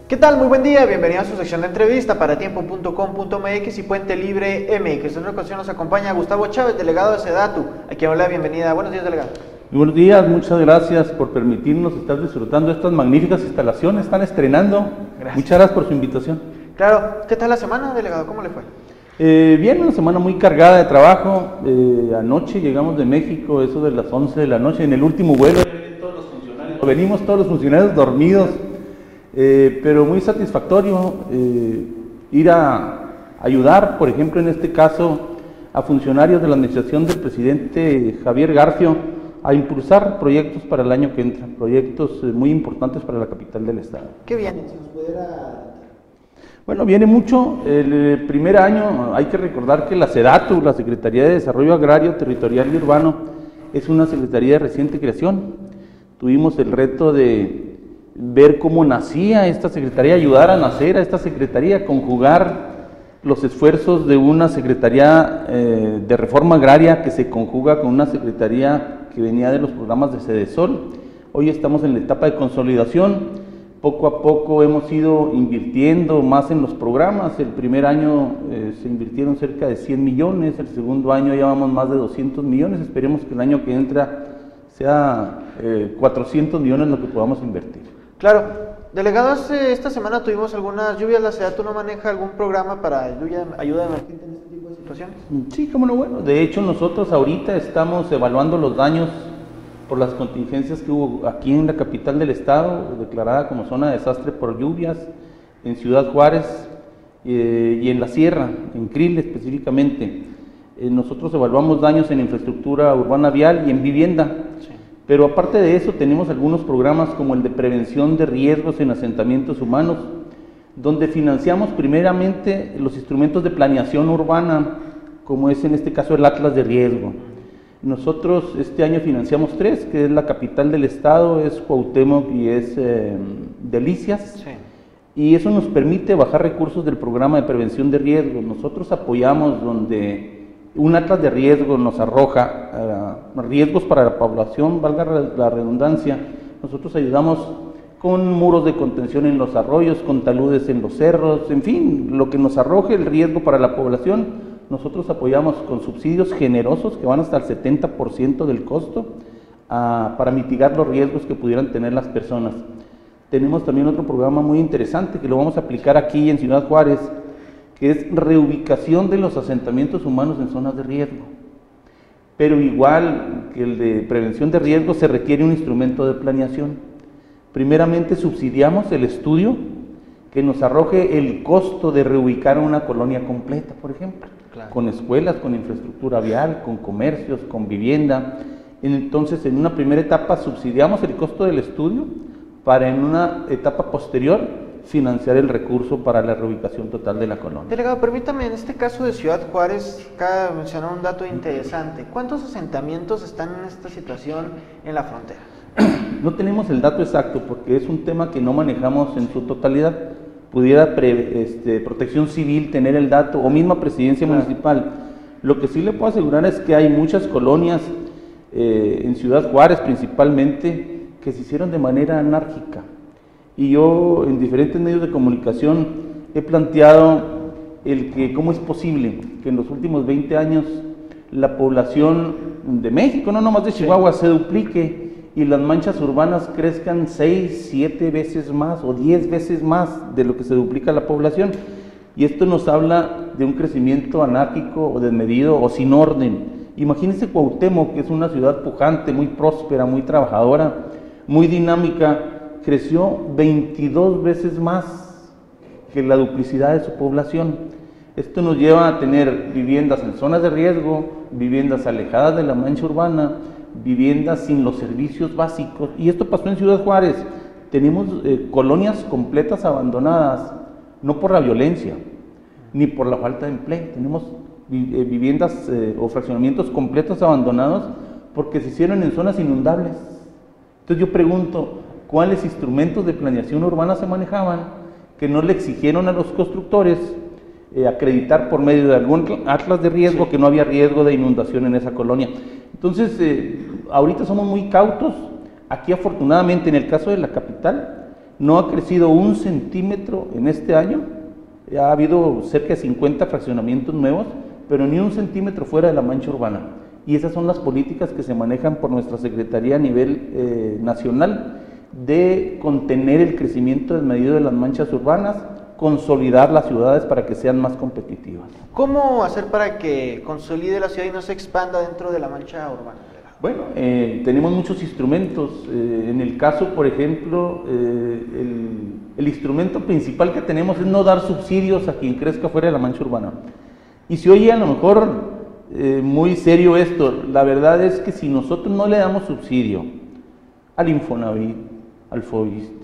¿Qué tal? Muy buen día, bienvenido a su sección de entrevista para tiempo.com.mx y Puente Libre MX. En esta ocasión nos acompaña Gustavo Chávez, delegado de SEDATU, a quien hola, bienvenida. Buenos días, delegado. Muy buenos días, muchas gracias por permitirnos estar disfrutando de estas magníficas instalaciones, están estrenando. Gracias. Muchas gracias por su invitación. Claro, ¿qué tal la semana, delegado? ¿Cómo le fue? Bien, una semana muy cargada de trabajo. Anoche llegamos de México, eso de las 11 de la noche, en el último vuelo. Venimos todos los funcionarios dormidos. Pero muy satisfactorio ir a ayudar, por ejemplo, en este caso, a funcionarios de la administración del presidente Javier Garfio a impulsar proyectos para el año que entra, proyectos muy importantes para la capital del estado. ¿Qué viene? Bueno, viene mucho. El primer año hay que recordar que la SEDATU, la Secretaría de Desarrollo Agrario, Territorial y Urbano, es una secretaría de reciente creación. Tuvimos el reto de ver cómo nacía esta secretaría, ayudar a nacer a esta secretaría, conjugar los esfuerzos de una secretaría de reforma agraria que se conjuga con una secretaría que venía de los programas de Sedesol. Hoy estamos en la etapa de consolidación, poco a poco hemos ido invirtiendo más en los programas. El primer año se invirtieron cerca de 100 millones, el segundo año ya vamos más de 200 millones, esperemos que el año que entra sea 400 millones lo que podamos invertir. Claro, delegados, esta semana tuvimos algunas lluvias, ¿la SEDATU no maneja algún programa para ayuda emergente en este tipo de situaciones? Sí, cómo no, bueno, de hecho nosotros ahorita estamos evaluando los daños por las contingencias que hubo aquí en la capital del estado, declarada como zona de desastre por lluvias, en Ciudad Juárez y en la Sierra, en Krill específicamente. Nosotros evaluamos daños en infraestructura urbana vial y en vivienda. Sí. Pero aparte de eso tenemos algunos programas como el de prevención de riesgos en asentamientos humanos, donde financiamos primeramente los instrumentos de planeación urbana, como es en este caso el Atlas de Riesgo. Nosotros este año financiamos 3, que es la capital del estado, es Cuauhtémoc y es Delicias, sí. Y eso nos permite bajar recursos del programa de prevención de riesgos. Nosotros apoyamos donde un atlas de riesgo nos arroja riesgos para la población, valga la redundancia. Nosotros ayudamos con muros de contención en los arroyos, con taludes en los cerros, en fin, lo que nos arroje el riesgo para la población, nosotros apoyamos con subsidios generosos que van hasta el 70% del costo para mitigar los riesgos que pudieran tener las personas. Tenemos también otro programa muy interesante que lo vamos a aplicar aquí en Ciudad Juárez, que es reubicación de los asentamientos humanos en zonas de riesgo. Pero igual que el de prevención de riesgo, se requiere un instrumento de planeación. Primeramente subsidiamos el estudio que nos arroje el costo de reubicar una colonia completa, por ejemplo, claro, con escuelas, con infraestructura vial, con comercios, con vivienda. Entonces, en una primera etapa subsidiamos el costo del estudio para en una etapa posterior financiar el recurso para la reubicación total de la colonia. Delegado, permítame, en este caso de Ciudad Juárez, acaba de mencionar un dato interesante. ¿Cuántos asentamientos están en esta situación en la frontera? No tenemos el dato exacto porque es un tema que no manejamos en su totalidad. Pudiera Protección Civil tener el dato o misma Presidencia Municipal. Lo que sí le puedo asegurar es que hay muchas colonias en Ciudad Juárez principalmente que se hicieron de manera anárquica. Y yo en diferentes medios de comunicación he planteado cómo es posible que en los últimos 20 años la población de México, no nomás de Chihuahua, se duplique y las manchas urbanas crezcan 6, 7 veces más o 10 veces más de lo que se duplica la población. Y esto nos habla de un crecimiento anárquico o desmedido o sin orden. Imagínense Cuauhtémoc, que es una ciudad pujante, muy próspera, muy trabajadora, muy dinámica, creció 22 veces más que la duplicidad de su población. Esto nos lleva a tener viviendas en zonas de riesgo, viviendas alejadas de la mancha urbana, viviendas sin los servicios básicos. Y esto pasó en Ciudad Juárez. Tenemos colonias completas abandonadas, no por la violencia, ni por la falta de empleo. Tenemos viviendas o fraccionamientos completos abandonados porque se hicieron en zonas inundables. Entonces yo pregunto, ¿cuáles instrumentos de planeación urbana se manejaban que no le exigieron a los constructores acreditar por medio de algún atlas de riesgo, sí, que no había riesgo de inundación en esa colonia? Entonces, ahorita somos muy cautos. Aquí afortunadamente en el caso de la capital, no ha crecido 1 centímetro en este año. Ha habido cerca de 50 fraccionamientos nuevos, pero ni 1 centímetro fuera de la mancha urbana. Y esas son las políticas que se manejan por nuestra Secretaría a nivel nacional, de contener el crecimiento desmedido de las manchas urbanas, consolidar las ciudades para que sean más competitivas. ¿Cómo hacer para que consolide la ciudad y no se expanda dentro de la mancha urbana? Bueno, tenemos muchos instrumentos. En el caso, por ejemplo, el instrumento principal que tenemos es no dar subsidios a quien crezca fuera de la mancha urbana. Y se oye a lo mejor muy serio esto. La verdad es que si nosotros no le damos subsidio al Infonavit, al FOISSSTE,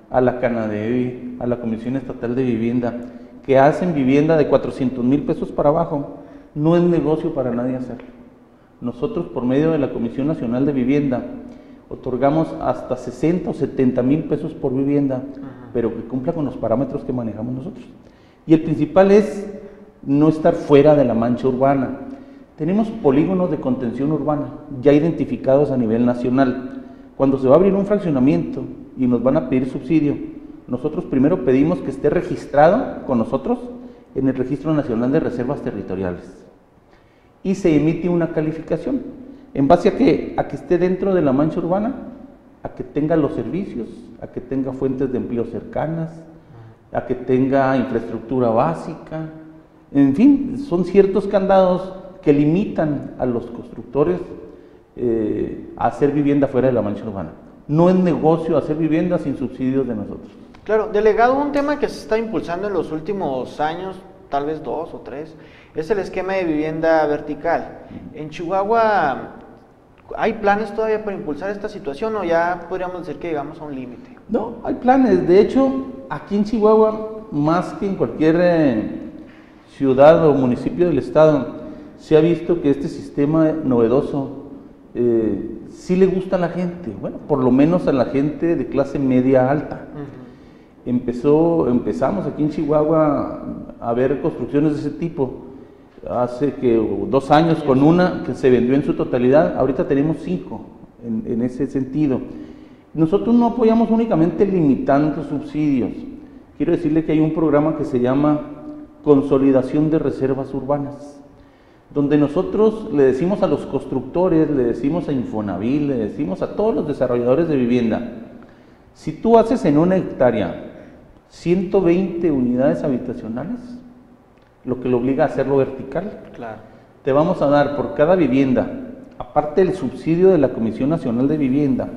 a la Canadevi, a la Comisión Estatal de Vivienda, que hacen vivienda de 400,000 pesos para abajo, no es negocio para nadie hacerlo. Nosotros, por medio de la Comisión Nacional de Vivienda, otorgamos hasta 60 o 70,000 pesos por vivienda, pero que cumpla con los parámetros que manejamos nosotros. Y el principal es no estar fuera de la mancha urbana. Tenemos polígonos de contención urbana ya identificados a nivel nacional. Cuando se va a abrir un fraccionamiento y nos van a pedir subsidio, nosotros primero pedimos que esté registrado con nosotros en el Registro Nacional de Reservas Territoriales. Y se emite una calificación. ¿En base a qué? A que esté dentro de la mancha urbana, a que tenga los servicios, a que tenga fuentes de empleo cercanas, a que tenga infraestructura básica. En fin, son ciertos candados que limitan a los constructores a hacer vivienda fuera de la mancha urbana. No es negocio hacer vivienda sin subsidios de nosotros. Claro, delegado, un tema que se está impulsando en los últimos años, tal vez 2 o 3, es el esquema de vivienda vertical. En Chihuahua, ¿hay planes todavía para impulsar esta situación o ya podríamos decir que llegamos a un límite? No, hay planes. De hecho, aquí en Chihuahua, más que en cualquier ciudad o municipio del estado, se ha visto que este sistema novedoso sí le gusta a la gente, bueno, por lo menos a la gente de clase media alta. Empezamos aquí en Chihuahua a ver construcciones de ese tipo hace 2 años con una que se vendió en su totalidad. Ahorita tenemos 5 en ese sentido. Nosotros no apoyamos únicamente limitando subsidios. Quiero decirle que hay un programa que se llama Consolidación de Reservas Urbanas, donde nosotros le decimos a los constructores, le decimos a Infonavit, le decimos a todos los desarrolladores de vivienda: si tú haces en 1 hectárea 120 unidades habitacionales, lo que lo obliga a hacerlo vertical, claro, te vamos a dar por cada vivienda, aparte del subsidio de la Comisión Nacional de Vivienda,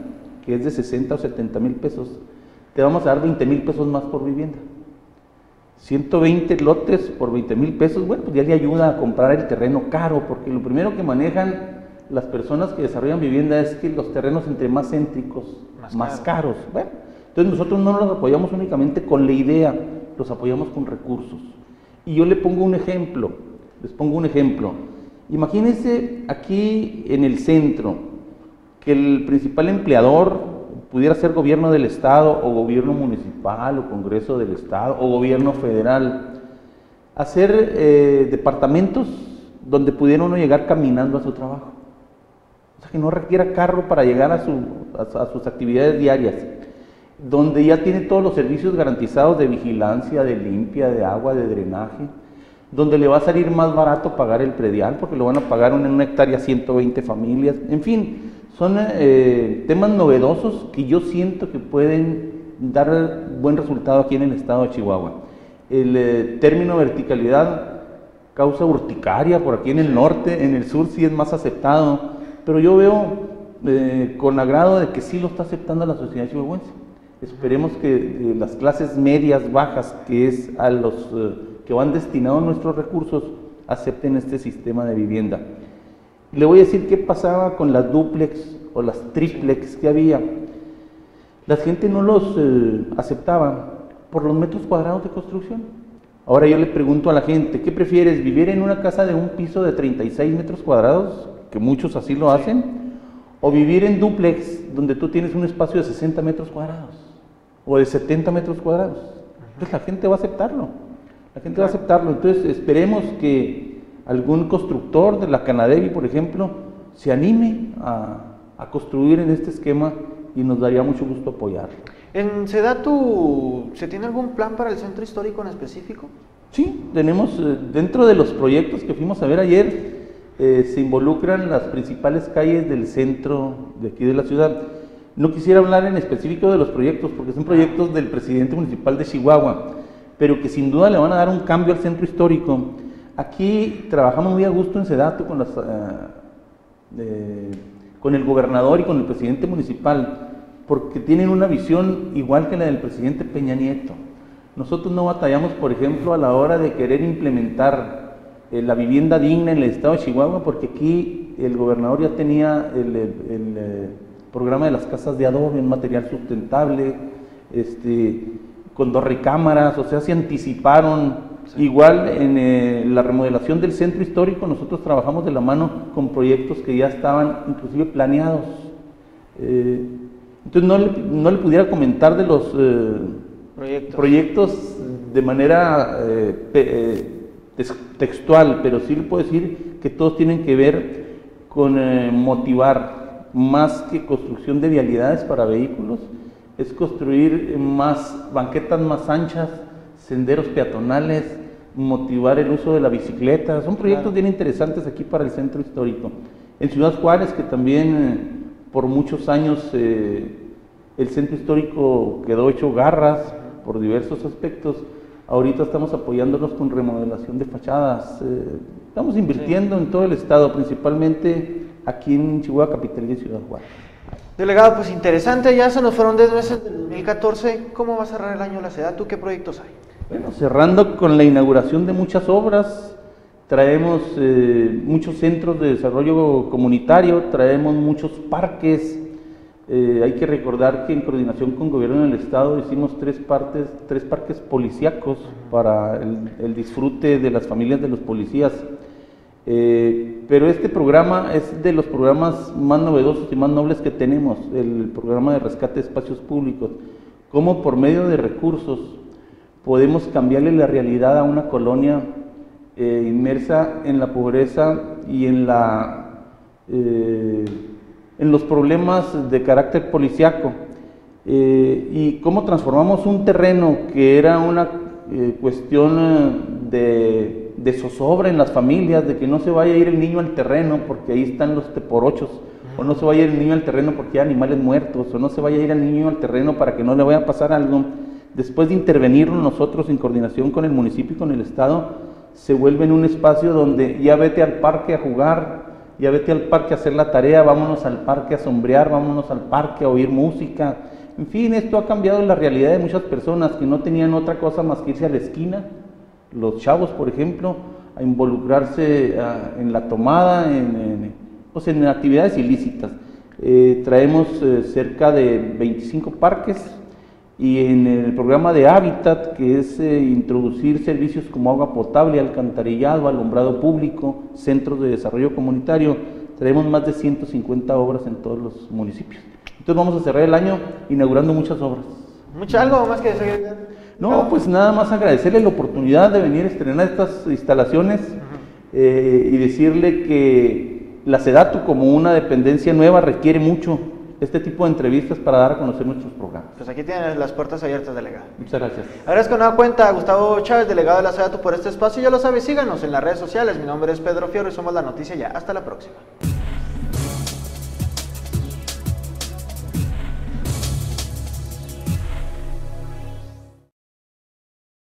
que es de 60 o 70,000 pesos, te vamos a dar 20,000 pesos más por vivienda. 120 lotes por 20,000 pesos, bueno, pues ya le ayuda a comprar el terreno caro, porque lo primero que manejan las personas que desarrollan vivienda es que los terrenos entre más céntricos, más caros. Bueno, entonces nosotros no los apoyamos únicamente con la idea, los apoyamos con recursos. Y yo les pongo un ejemplo. Imagínense aquí en el centro, que el principal empleador pudiera ser gobierno del estado o gobierno municipal o congreso del estado o gobierno federal, hacer departamentos donde pudiera uno llegar caminando a su trabajo, o sea, que no requiera carro para llegar a sus actividades diarias, donde ya tiene todos los servicios garantizados de vigilancia, de limpia, de agua, de drenaje, donde le va a salir más barato pagar el predial porque lo van a pagar en 1 hectárea 120 familias, en fin. Son temas novedosos que yo siento que pueden dar buen resultado aquí en el estado de Chihuahua. El término verticalidad causa urticaria por aquí en el norte, en el sur sí es más aceptado, pero yo veo con agrado de que sí lo está aceptando la sociedad chihuahuense. Esperemos que las clases medias, bajas, que es a los que van destinados nuestros recursos, acepten este sistema de vivienda. Le voy a decir qué pasaba con las dúplex o las triplex que había. La gente no los aceptaba por los metros cuadrados de construcción. Ahora yo le pregunto a la gente, ¿qué prefieres? ¿Vivir en una casa de un piso de 36 metros cuadrados, que muchos así lo hacen? ¿O vivir en dúplex, donde tú tienes un espacio de 60 metros cuadrados? ¿O de 70 metros cuadrados? Entonces la gente va a aceptarlo. Entonces esperemos que algún constructor de la Canadevi, por ejemplo, se anime a construir en este esquema y nos daría mucho gusto apoyarlo. ¿En Sedatu se tiene algún plan para el centro histórico en específico? Sí, tenemos dentro de los proyectos que fuimos a ver ayer, se involucran las principales calles del centro de aquí de la ciudad. No quisiera hablar en específico de los proyectos porque son proyectos del presidente municipal de Chihuahua, pero que sin duda le van a dar un cambio al centro histórico. Aquí trabajamos muy a gusto en Sedatu con el gobernador y con el presidente municipal, porque tienen una visión igual que la del presidente Peña Nieto. Nosotros no batallamos, por ejemplo, a la hora de querer implementar la vivienda digna en el estado de Chihuahua, porque aquí el gobernador ya tenía el programa de las casas de adobe, un material sustentable, con 2 recámaras, o sea, se anticiparon. Sí. Igual en la remodelación del centro histórico nosotros trabajamos de la mano con proyectos que ya estaban inclusive planeados. Entonces no le pudiera comentar de los proyectos de manera textual, pero sí le puedo decir que todos tienen que ver con motivar más que construcción de vialidades para vehículos, es construir más banquetas más anchas, senderos peatonales, motivar el uso de la bicicleta. Son proyectos bien interesantes aquí para el centro histórico. En Ciudad Juárez, que también por muchos años el centro histórico quedó hecho garras por diversos aspectos, ahorita estamos apoyándolos con remodelación de fachadas. Estamos invirtiendo en todo el estado, principalmente aquí en Chihuahua Capital y Ciudad Juárez. Delegado, pues interesante, ya se nos fueron 10 meses del 2014, ¿cómo va a cerrar el año la Sedatu? ¿Qué proyectos hay? Bueno, cerrando con la inauguración de muchas obras, traemos muchos centros de desarrollo comunitario, traemos muchos parques. Hay que recordar que en coordinación con gobierno del estado hicimos 3 parques policíacos para el disfrute de las familias de los policías. Pero este programa es de los programas más novedosos y más nobles que tenemos, el programa de rescate de espacios públicos. Cómo por medio de recursos podemos cambiarle la realidad a una colonia inmersa en la pobreza y en los problemas de carácter policiaco, y cómo transformamos un terreno que era una cuestión de zozobra en las familias, de que no se vaya a ir el niño al terreno porque ahí están los teporochos, o no se vaya a ir el niño al terreno porque hay animales muertos, o no se vaya a ir el niño al terreno para que no le vaya a pasar algo. Después de intervenirlo nosotros en coordinación con el municipio y con el estado, se vuelve en un espacio donde ya vete al parque a jugar, ya vete al parque a hacer la tarea, vámonos al parque a sombrear, vámonos al parque a oír música. En fin, esto ha cambiado la realidad de muchas personas que no tenían otra cosa más que irse a la esquina, los chavos por ejemplo, a involucrarse en la tomada, en actividades ilícitas. Traemos cerca de 25 parques, y en el programa de Hábitat, que es introducir servicios como agua potable, alcantarillado, alumbrado público, centros de desarrollo comunitario, traemos más de 150 obras en todos los municipios. Entonces vamos a cerrar el año inaugurando muchas obras. ¿Algo más que decir? No, pues nada más agradecerle la oportunidad de venir a estrenar estas instalaciones y decirle que la Sedatu, como una dependencia nueva, requiere mucho este tipo de entrevistas para dar a conocer nuestros programas. Pues aquí tienen las puertas abiertas, delegado. Muchas gracias. Agradezco nueva cuenta a Gustavo Chávez, delegado de la Sedatu, por este espacio. Ya lo sabes, síganos en las redes sociales. Mi nombre es Pedro Fierro y somos La Noticia Ya. Hasta la próxima.